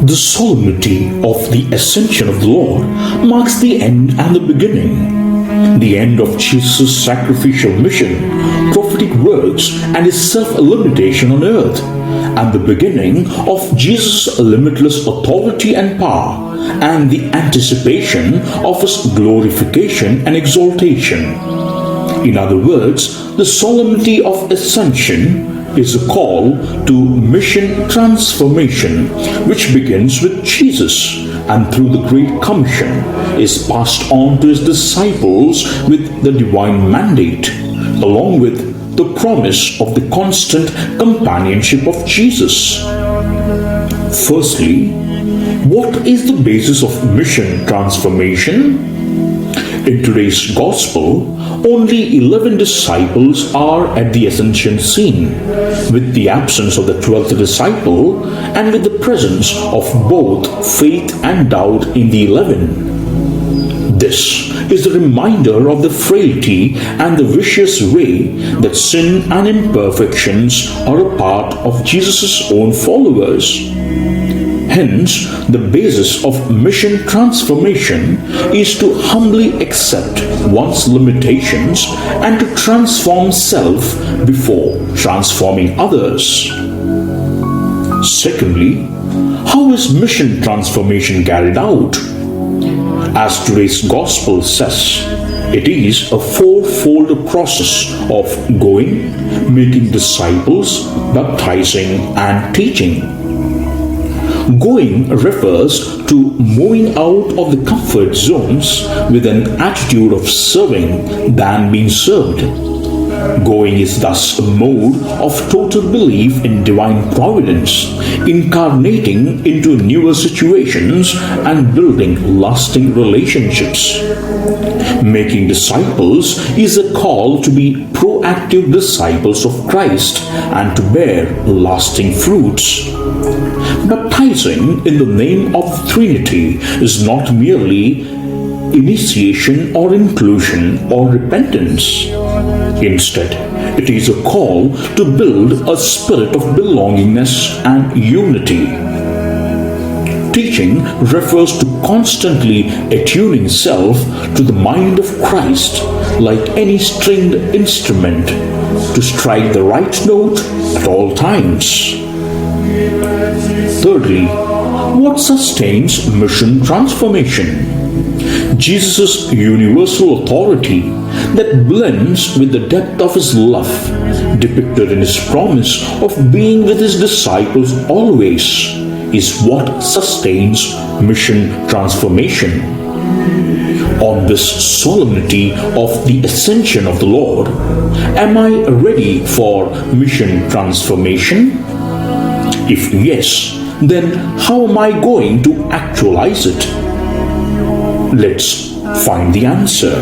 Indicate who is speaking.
Speaker 1: The solemnity of the ascension of the Lord marks the end and the beginning. The end of Jesus' sacrificial mission, prophetic works, and his self-limitation on earth, and the beginning of Jesus' limitless authority and power, and the anticipation of his glorification and exaltation. In other words, the solemnity of ascension is a call to mission transformation, which begins with Jesus and through the Great Commission is passed on to his disciples with the divine mandate, along with the promise of the constant companionship of Jesus. Firstly, what is the basis of mission transformation? In today's Gospel, only 11 disciples are at the ascension scene, with the absence of the 12th disciple and with the presence of both faith and doubt in the 11. This is a reminder of the frailty and the vicious way that sin and imperfections are a part of Jesus' own followers. Hence, the basis of mission transformation is to humbly accept one's limitations and to transform self before transforming others. Secondly, how is mission transformation carried out? As today's Gospel says, it is a fourfold process of going, making disciples, baptizing, and teaching. Going refers to moving out of the comfort zones with an attitude of serving than being served. Going is thus a mode of total belief in divine providence, incarnating into newer situations and building lasting relationships. Making disciples is a call to be proactive disciples of Christ and to bear lasting fruits. Baptizing in the name of the Trinity is not merely initiation or inclusion or repentance. Instead, it is a call to build a spirit of belongingness and unity. Teaching refers to constantly attuning self to the mind of Christ, like any stringed instrument, to strike the right note at all times. Thirdly, what sustains mission transformation? Jesus' universal authority that blends with the depth of his love, depicted in his promise of being with his disciples always, is what sustains mission transformation. On this solemnity of the ascension of the Lord, am I ready for mission transformation? If yes, then how am I going to actualize it? Let's find the answer.